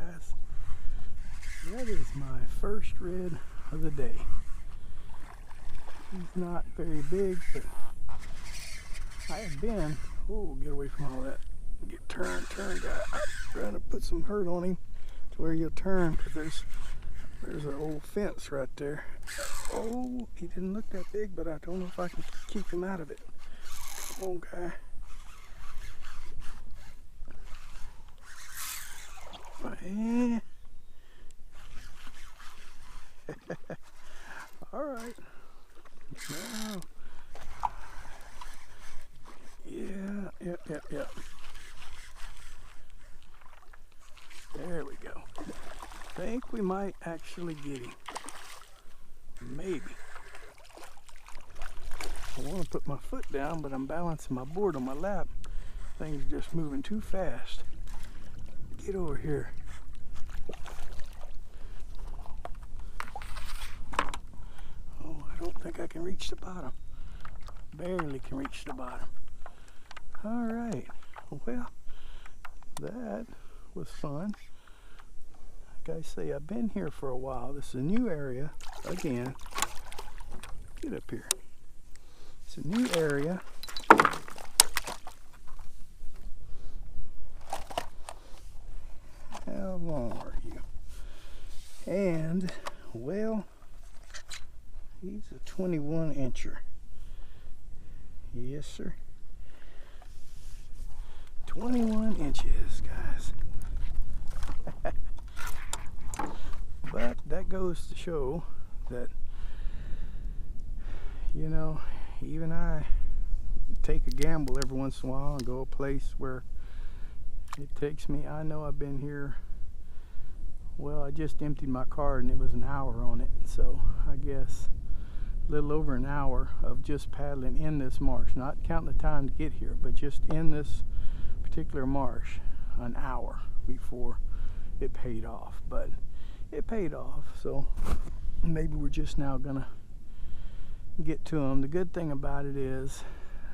guys. That is my first red of the day. He's not very big, but I have been, oh, get away from all that. Get turn, guy. I'm trying to put some hurt on him to where you'll turn, because there's an old fence right there. Oh, he didn't look that big, but I don't know if I can keep him out of it. Come on, guy. All right. Now, yeah. There we go. Think we might actually get him. Maybe. I want to put my foot down, but I'm balancing my board on my lap. Things are just moving too fast. Get over here. Oh, I don't think I can reach the bottom. Barely can reach the bottom. All right. Well, that was fun. Like I say, I've been here for a while. This is a new area. Again, get up here. It's a new area. How long are you? And, well, he's a 21 incher. Yes, sir. 21 inches, guys. But that goes to show that, you know, even I take a gamble every once in a while and go a place where it takes me. I know I've been here, well, I just emptied my car and it was an hour on it, so I guess a little over an hour of just paddling in this marsh, not counting the time to get here, but just in this particular marsh, an hour before it paid off. But it paid off, so maybe we're just now gonna get to them. The good thing about it is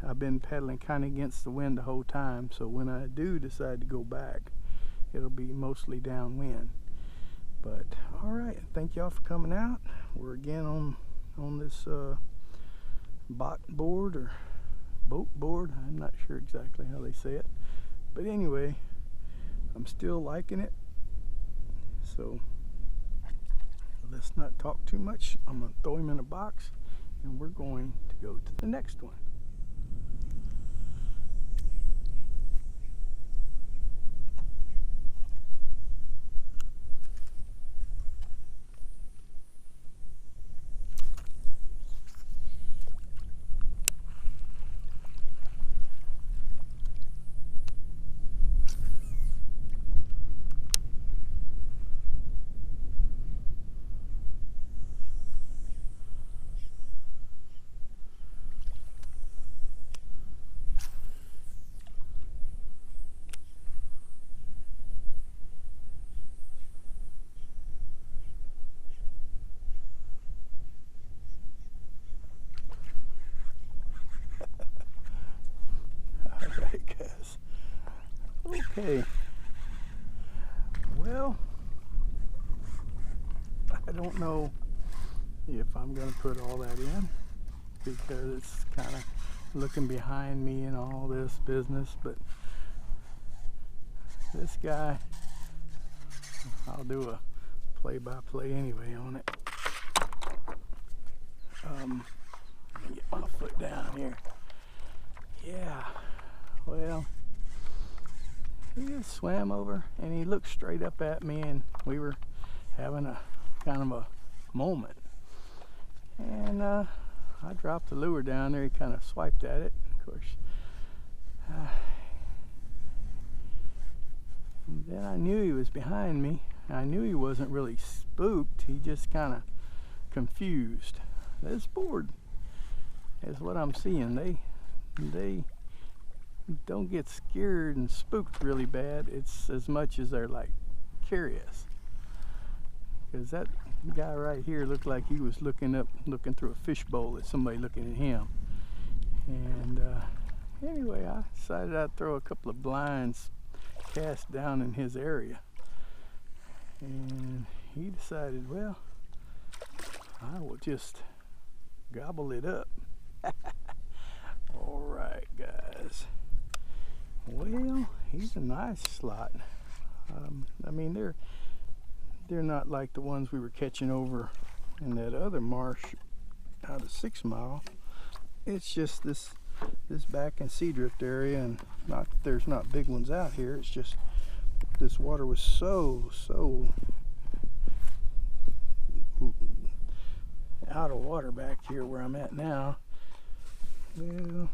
I've been paddling kind of against the wind the whole time, so when I do decide to go back, it'll be mostly downwind. But all right, thank y'all for coming out. We're again on this bot board or boat board. I'm not sure exactly how they say it, but anyway, I'm still liking it. So let's not talk too much. I'm gonna throw him in a box and we're going to go to the next one. Okay, well, I don't know if I'm going to put all that in because it's kind of looking behind me and all this business, but this guy, I'll do a play-by-play anyway on it. Let me get my foot down here. Yeah, well, he just swam over and he looked straight up at me and we were having a kind of a moment. And I dropped the lure down there. He kind of swiped at it. Of course, then I knew he was behind me. I knew he wasn't really spooked. He just kind of confused. This board is what I'm seeing. They don't get scared and spooked really bad. It's as much as they're like curious, because that guy right here looked like he was looking through a fishbowl at somebody looking at him. And anyway, I decided I'd throw a couple of blinds cast down in his area. And he decided, well, I will just gobble it up. All right, guys. Well, he's a nice slot. I mean, they're not like the ones we were catching over in that other marsh out of 6 Mile. It's just this back in Seadrift area, and not that there's not big ones out here. It's just this water was so out of water back here where I'm at now. Well,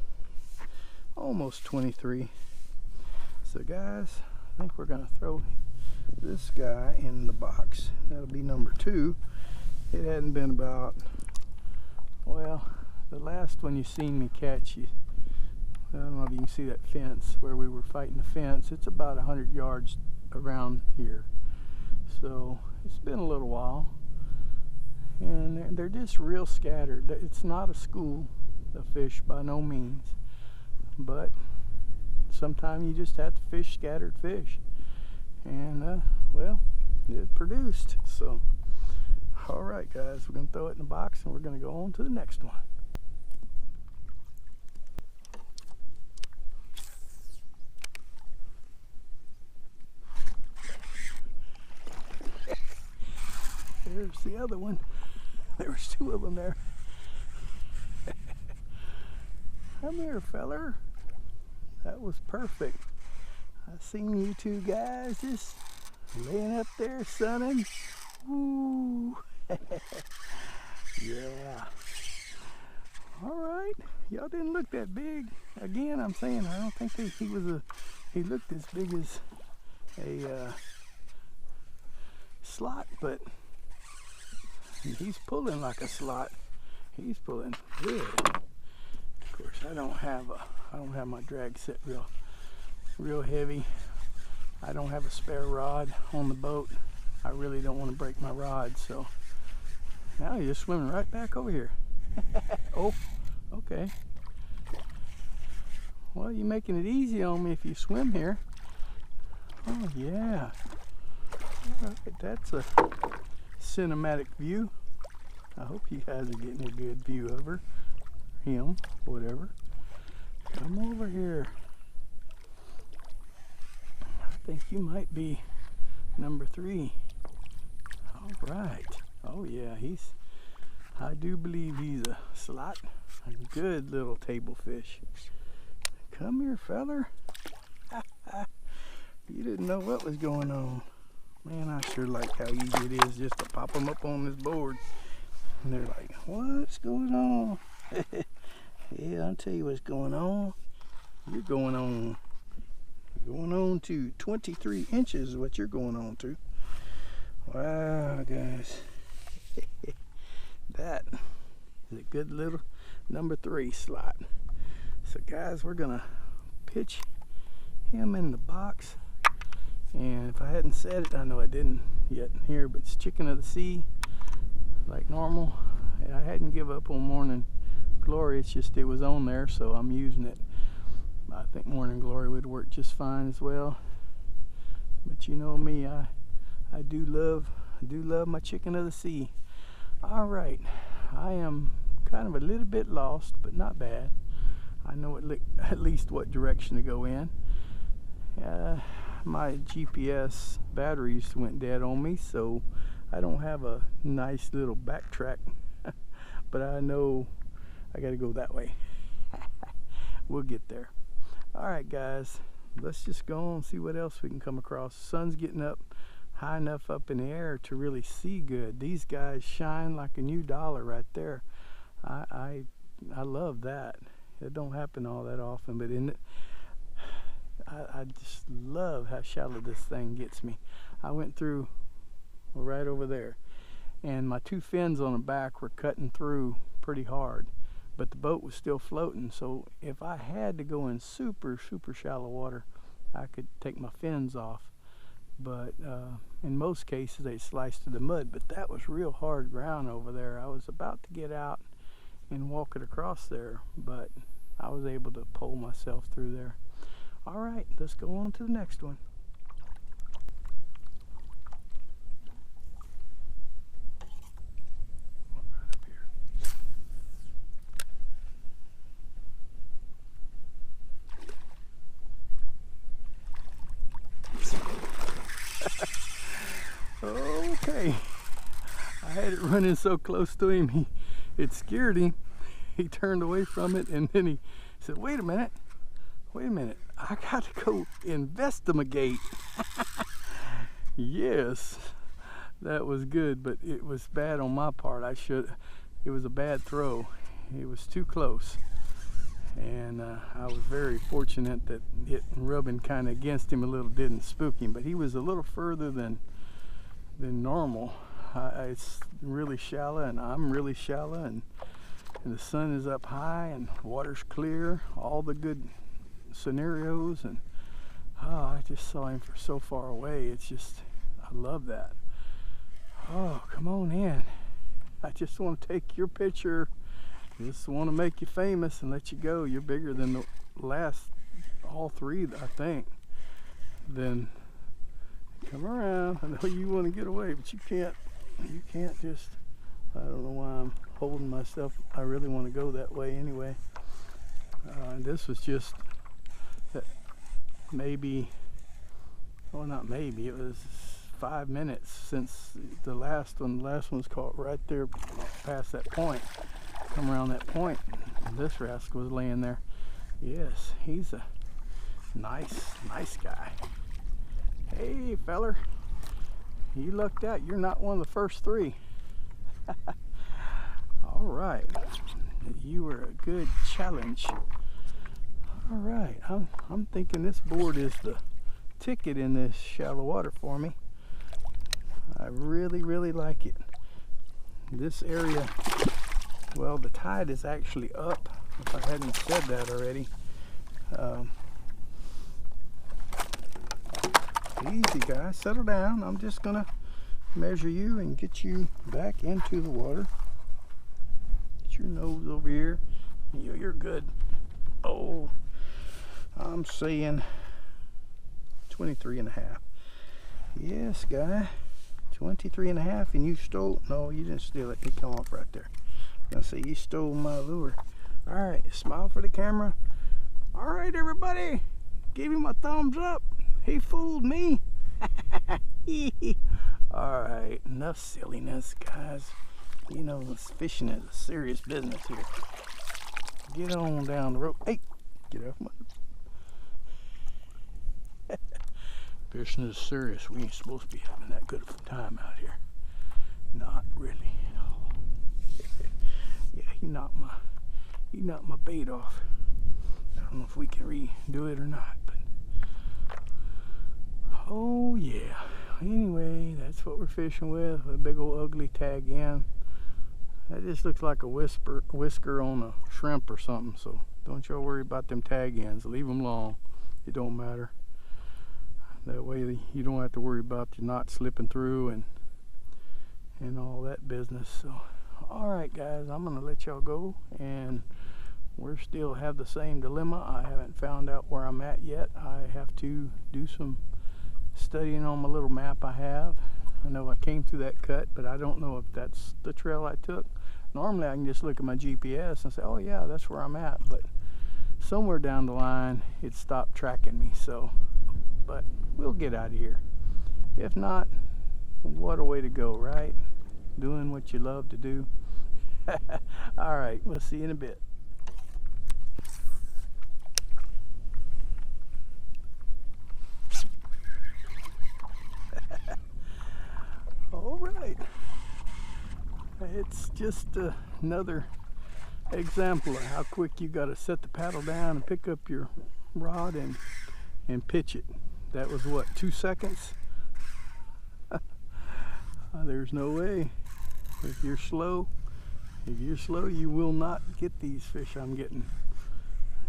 almost 23. So guys, I think we're gonna throw this guy in the box. That'll be number 2. It hadn't been about, well, the last one you seen me catch, I don't know if you can see that fence where we were fighting the fence. It's about 100 yards around here. So it's been a little while. And they're just real scattered. It's not a school of fish by no means. But sometimes you just have to fish scattered fish. And, well, it produced. So, all right, guys, we're going to throw it in the box and we're going to go on to the next one. There's the other one. There was 2 of them there. Come here, feller. That was perfect. I seen you 2 guys just laying up there sunning. Woo. Yeah. All right. Y'all didn't look that big. Again, I'm saying I don't think he looked as big as a slot, but he's pulling like a slot. He's pulling good. Of course, I don't have my drag set real heavy. I don't have a spare rod on the boat. I really don't want to break my rod, so now you're swimming right back over here. Oh, okay. Well, you're making it easy on me if you swim here. Oh yeah. All right, that's a cinematic view. I hope you guys are getting a good view of her, him, whatever. Come over here. I think you might be number 3. All right. Oh yeah, I do believe he's a slot. A good little table fish. Come here, feller. You didn't know what was going on. Man, I sure like how easy it is just to pop them up on this board. And they're like, what's going on? Yeah, I'll tell you what's going on. You're going on to 23 inches is what you're going on to. Wow, guys. That is a good little number 3 slot. So guys, we're gonna pitch him in the box. And if I hadn't said it, I know I didn't yet here, but it's chicken of the sea, like normal. I hadn't give up on Morning Glory, it's just it was on there, so I'm using it. I think Morning Glory would work just fine as well. But you know me, I do love my chicken of the sea. All right, I am kind of a little bit lost, but not bad. I know at least what direction to go in. My GPS batteries went dead on me, so I don't have a nice little backtrack, but I know I gotta go that way. We'll get there. All right, guys, let's just go on and see what else we can come across. The sun's getting up high enough up in the air to really see good. These guys shine like a new dollar right there. I love that. It don't happen all that often, but I just love how shallow this thing gets me. I went through right over there, and my 2 fins on the back were cutting through pretty hard, but the boat was still floating. So if I had to go in super shallow water, I could take my fins off. But in most cases they slice through the mud, but that was real hard ground over there. I was about to get out and walk it across there, but I was able to pull myself through there. All right, let's go on to the next one. Okay. I had it running so close to him, it scared him. He turned away from it, and then he said, wait a minute, I got to go investigate. Yes, that was good, but it was bad on my part. It was a bad throw. It was too close. And I was very fortunate that it rubbing kind of against him a little didn't spook him, but he was a little further than normal. It's really shallow, and I'm really shallow, and the sun is up high, and water's clear, all the good scenarios, and I just saw him from so far away. It's just, I love that. Oh, come on in. I just want to take your picture. Just want to make you famous and let you go. You're bigger than the last, all three, I think. Then come around. I know you want to get away, but you can't just, I don't know why I'm holding myself. I really want to go that way anyway. This was just maybe, well, not maybe, it was 5 minutes since the last one. The last one's caught right there past that point. Come around that point, this rascal was laying there. Yes, he's a nice guy. Hey, feller, you lucked out. You're not one of the first three. All right, you were a good challenge. All right, I'm thinking this board is the ticket in this shallow water for me. I really like it. This area, well, the tide is actually up, if I hadn't said that already. Easy, guys, settle down. I'm just gonna measure you and get you back into the water. Get your nose over here. You're good. Oh, I'm saying 23.5. Yes, guy, 23.5, and you stole, no, you didn't steal it. It come off right there. I say you stole my lure. All right, smile for the camera. All right, everybody, give him a thumbs up. He fooled me. All right, enough silliness, guys. You know, this fishing is a serious business here. Get on down the road. Hey, get off my. Fishing is serious. We ain't supposed to be having that good of a time out here. Not really. Yeah, he knocked my bait off. I don't know if we can redo it or not, but oh yeah. Anyway, that's what we're fishing with a big old ugly tag in. That just looks like a whisker on a shrimp or something. So don't y'all worry about them tag ends. Leave them long. It don't matter. That way you don't have to worry about your knot slipping through and all that business. So. All right, guys, I'm gonna let y'all go, and we still have the same dilemma. I haven't found out where I'm at yet. I have to do some studying on my little map I have. I know I came through that cut, but I don't know if that's the trail I took. Normally I can just look at my GPS and say, oh yeah, that's where I'm at, but somewhere down the line it stopped tracking me. So, but we'll get out of here. If not, what a way to go, right? Doing what you love to do. All right, we'll see you in a bit. All right, it's just another example of how quick you got to set the paddle down and pick up your rod and pitch it. That was what, 2 seconds? There's no way. If you're slow, you will not get these fish I'm getting.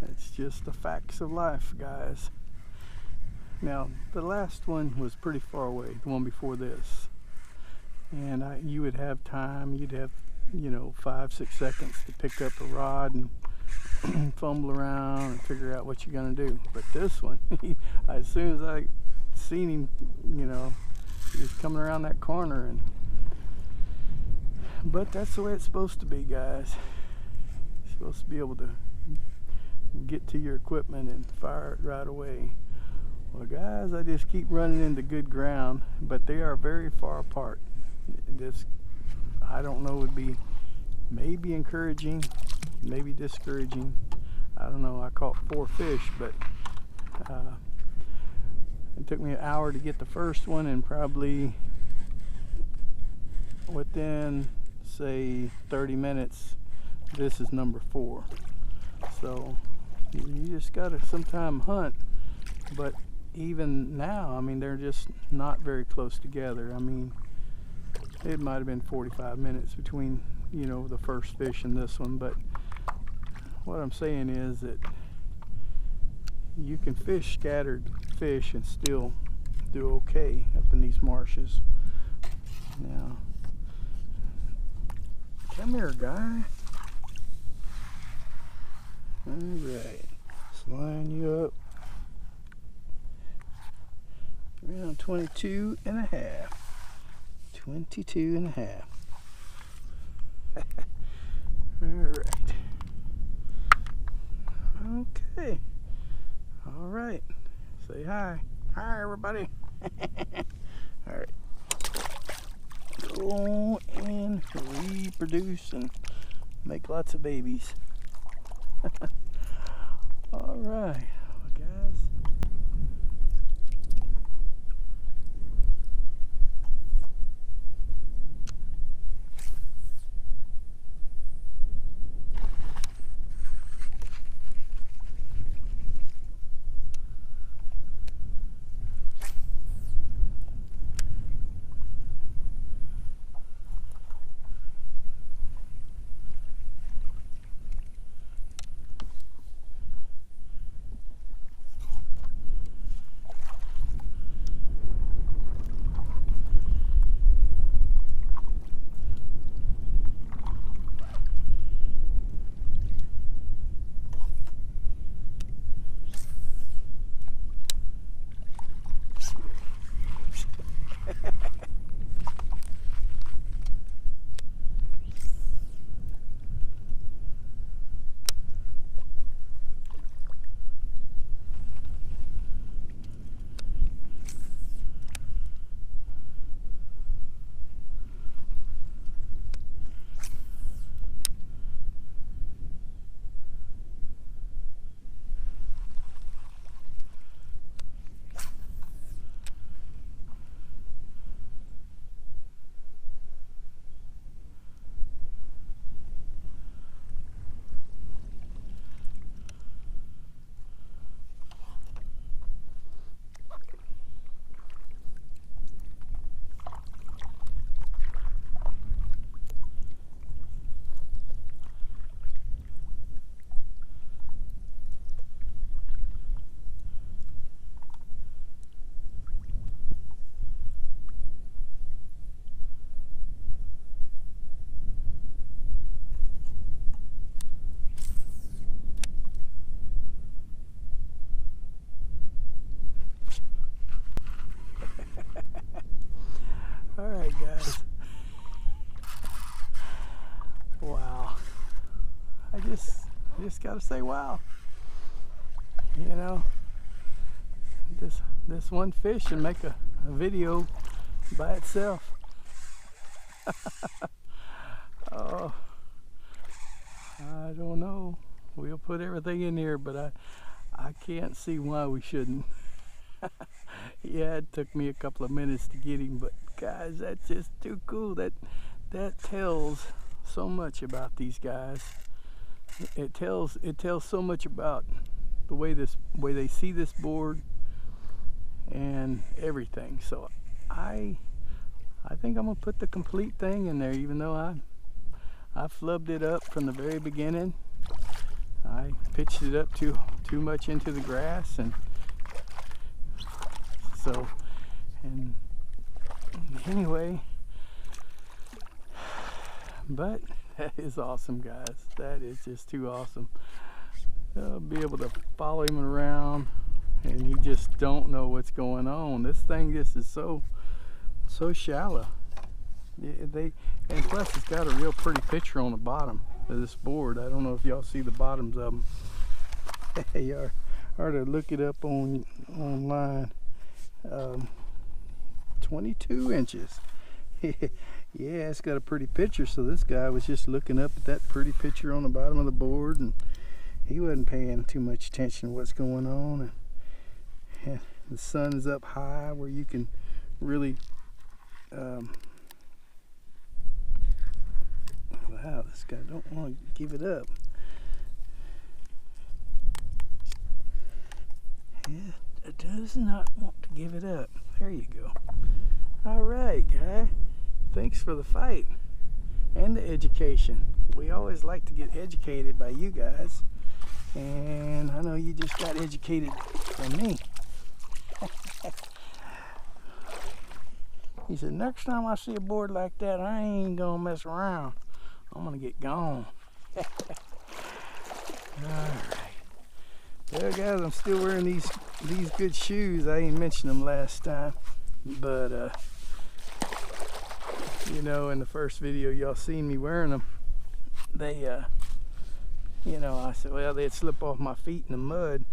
It's just the facts of life, guys. Now, the last one was pretty far away, the one before this. And you would have time, you'd have, 5-6 seconds to pick up a rod and fumble around and figure out what you're gonna do. But this one, as soon as I seen him, he was coming around that corner, but that's the way it's supposed to be, guys. You're supposed to be able to get to your equipment and fire it right away. Well guys, I just keep running into good ground, but they are very far apart. This, I don't know, would be maybe encouraging, maybe discouraging. I don't know. I caught 4 fish, but it took me an hour to get the first one, and probably within, say, 30 minutes, this is number 4. So you just gotta sometime hunt. But even now, I mean, they're just not very close together. I mean, it might have been 45 minutes between, you know, the first fish and this one. But what I'm saying is that you can fish scattered fish and still do okay up in these marshes. Now, come here, guy. All right, let's line you up. Around 22 and a half. 22 and a half. All right. Okay. All right. Say hi. Hi, everybody. All right. Go and reproduce and make lots of babies. All right, well, guys. All right, guys. Wow. I just gotta say wow. You know, this one fish and make a video by itself. Oh, I don't know. We'll put everything in here, but I can't see why we shouldn't. Yeah, it took me a couple of minutes to get him, but guys, that's just too cool. That tells so much about these guys. It tells so much about the way they see this board and everything. So I think I'm gonna put the complete thing in there, even though I flubbed it up from the very beginning. I pitched it up too much into the grass, and so, and anyway, but that is awesome, guys. That is just too awesome. I'll be able to follow him around, and you just don't know what's going on. This thing just is so shallow. And plus it's got a real pretty picture on the bottom of this board. I don't know if y'all see the bottoms of them. They are or to look it up online. 22 inches. Yeah, it's got a pretty picture. So this guy was just looking up at that pretty picture on the bottom of the board, and he wasn't paying too much attention to what's going on. And the sun is up high where you can really wow, this guy don't want to give it up. Yeah, it does not want to give it up. There you go. All right, guy. Thanks for the fight and the education. We always like to get educated by you guys. And I know you just got educated from me. He said, next time I see a board like that, I ain't gonna mess around. I'm gonna get gone. Alright. Well, guys, I'm still wearing these good shoes. I ain't mentioned them last time. But, you know, in the first video, y'all seen me wearing them. They, you know, I said, well, they'd slip off my feet in the mud.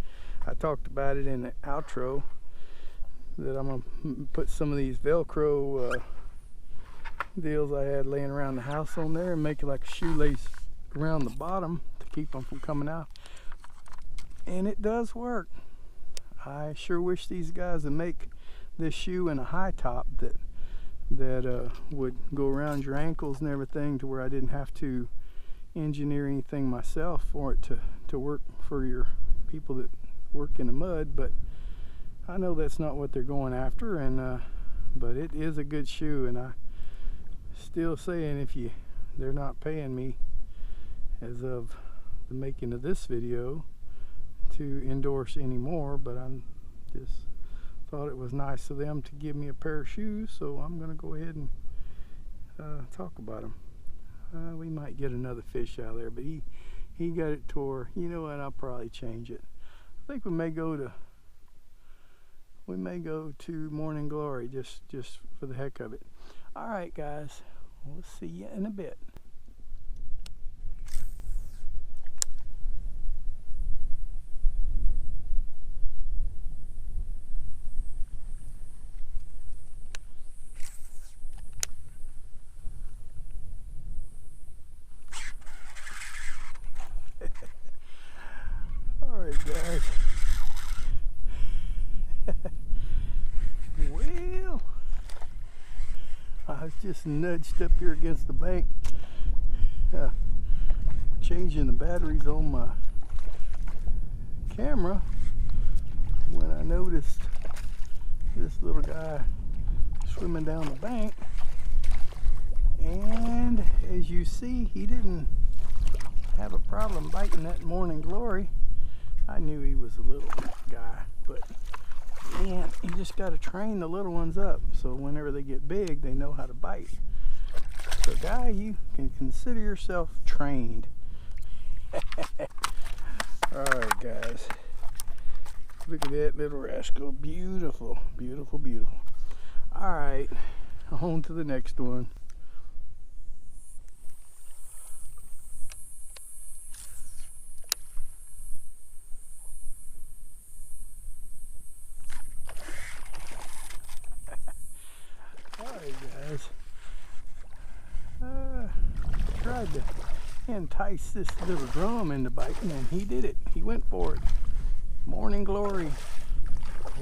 I talked about it in the outro that I'm gonna put some of these Velcro deals I had laying around the house on there and make it like a shoelace around the bottom to keep them from coming out. And it does work. I sure wish these guys would make this shoe in a high top that would go around your ankles and everything, to where I didn't have to engineer anything myself for it to work for your people that work in the mud. But I know that's not what they're going after, and but it is a good shoe. And I still saying, if they're not paying me as of the making of this video to endorse anymore, but I'm just thought it was nice of them to give me a pair of shoes, so I'm gonna go ahead and talk about them. We might get another fish out of there, but he got it tore. You know what, I'll probably change it. I think we may go to Morning Glory just for the heck of it. All right, guys, we'll see you in a bit. All right, guys. Well, I was just nudged up here against the bank, changing the batteries on my camera, when I noticed this little guy swimming down the bank. And as you see, he didn't have a problem biting that Morning Glory. I knew he was a little guy, but man, you just got to train the little ones up so whenever they get big, they know how to bite. So, guy, you can consider yourself trained. Alright, guys. Look at that little rascal. Beautiful, beautiful, beautiful. Alright, on to the next one. Guys, tried to entice this little drum into biting, and he did it. He went for it. Morning Glory.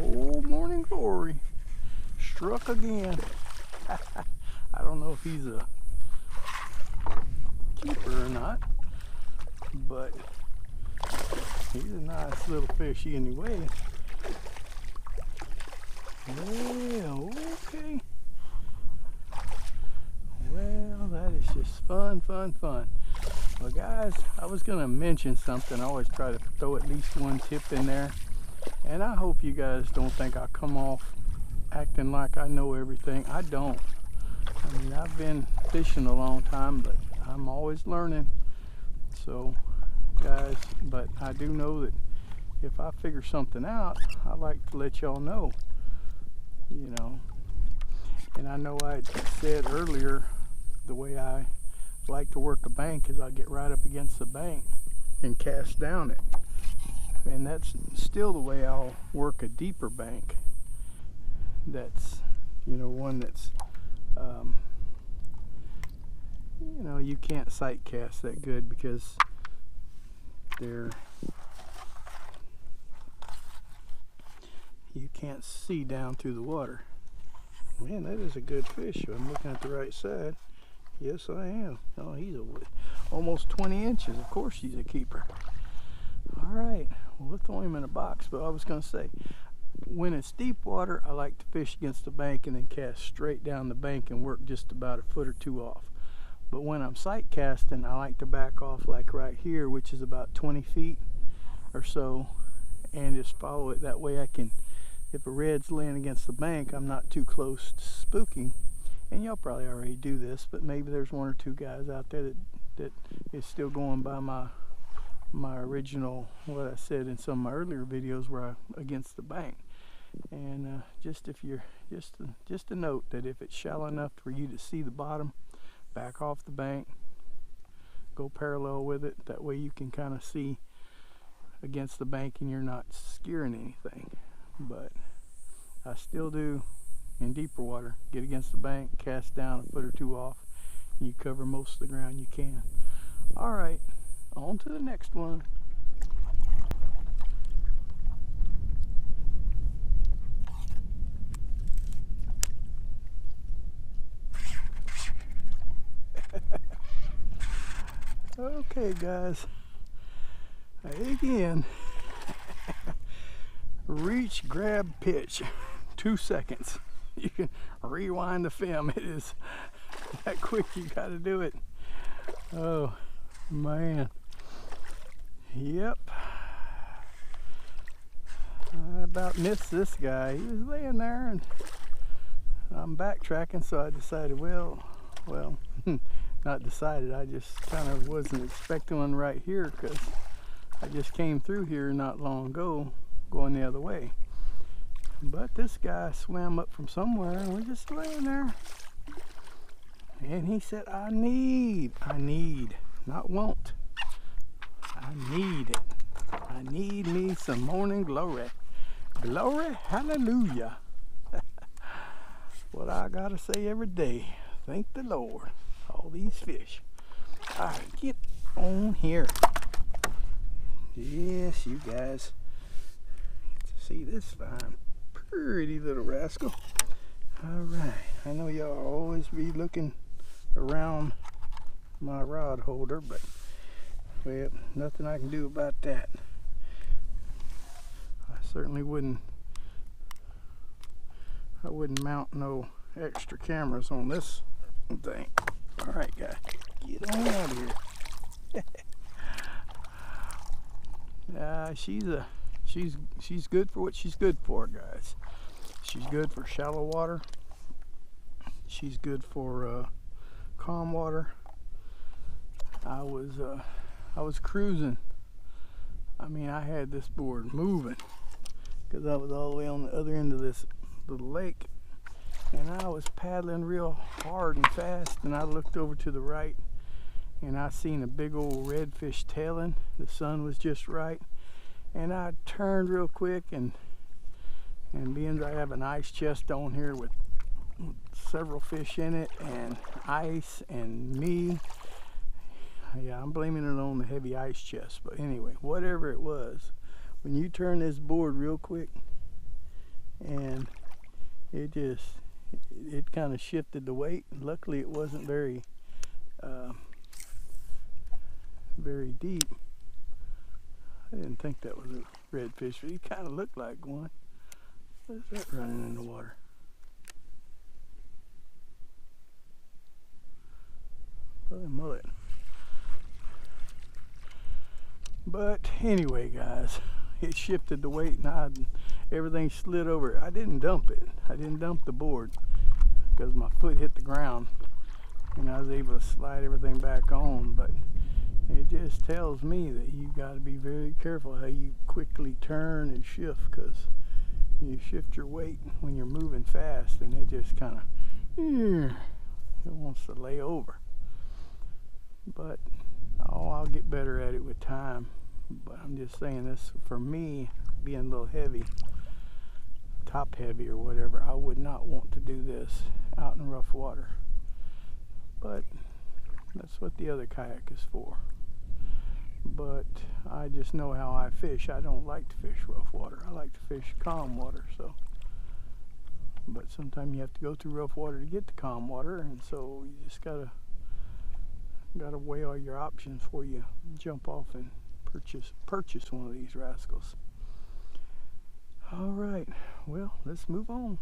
Oh, Morning Glory. Struck again. I don't know if he's a keeper or not, but he's a nice little fish anyway. Yeah, okay. Well, that is just fun, fun, fun. Well, guys, I was going to mention something. I always try to throw at least one tip in there. And I hope you guys don't think I come off acting like I know everything. I don't. I mean, I've been fishing a long time, but I'm always learning. So, guys, but I do know that if I figure something out, I like to let y'all know, you know. And I know I said earlier, the way I like to work a bank is I get right up against the bank and cast down it. And that's still the way I'll work a deeper bank. That's, you know, one that's, you know, you can't sight cast that good because you can't see down through the water. Man, that is a good fish. I'm looking at the right side. Yes, I am. Oh, he's almost 20 inches. Of course he's a keeper. All right, we'll throw him in a box. But I was going to say, when it's deep water, I like to fish against the bank and then cast straight down the bank and work just about a foot or two off. But when I'm sight casting, I like to back off like right here, which is about 20 feet or so, and just follow it. That way I can, if a red's laying against the bank, I'm not too close to spooking. And y'all probably already do this, but maybe there's one or two guys out there that is still going by my original, what I said in some of my earlier videos, where I against the bank. And just a note that if it's shallow enough for you to see the bottom, back off the bank, go parallel with it. That way you can kind of see against the bank and you're not scaring anything. But I still do, in deeper water, get against the bank, cast down a foot or two off, and you cover most of the ground you can. All right, on to the next one. Okay, guys, again, reach, grab, pitch, 2 seconds. You can rewind the film. It is that quick. You got to do it. Oh man, yep, I about missed this guy. He was laying there and I'm backtracking, so I decided, well not decided, I just kind of wasn't expecting one right here, because I just came through here not long ago going the other way. But this guy swam up from somewhere and we're just laying there, and he said, I need, not want, I need it. I need me some morning glory. Glory, hallelujah. What I gotta say every day, thank the Lord. All these fish. All right, get on here. Yes, you guys get to see this fine, pretty little rascal. All right, I know y'all always be looking around my rod holder, but well, nothing I can do about that. I certainly wouldn't mount no extra cameras on this thing. All right, guys, get on out of here. She's good for what she's good for, guys. She's good for shallow water. She's good for calm water. I was cruising. I mean, I had this board moving because I was all the way on the other end of this little lake. And I was paddling real hard and fast, and I looked over to the right and I seen a big old redfish tailing. The sun was just right, and I turned real quick, and being I have an ice chest on here with several fish in it and ice and me, yeah, I'm blaming it on the heavy ice chest. But anyway, whatever it was, when you turn this board real quick, and it kind of shifted the weight. Luckily it wasn't very deep. I didn't think that was a redfish, but he kind of looked like one. What is that running in the water? Probably a mullet. But anyway, guys, it shifted the weight and everything slid over. I didn't dump it. I didn't dump the board because my foot hit the ground and I was able to slide everything back on. But it just tells me that you got to be very careful how you quickly turn and shift, because you shift your weight when you're moving fast and it just kind of, it wants to lay over. But I'll get better at it with time. But I'm just saying this, for me, being a little heavy, top heavy or whatever, I would not want to do this out in rough water. But that's what the other kayak is for. But I just know how I fish. I don't like to fish rough water. I like to fish calm water. So, but sometimes you have to go through rough water to get to calm water, and so you just gotta weigh all your options before you jump off and purchase one of these rascals. All right, well, let's move on.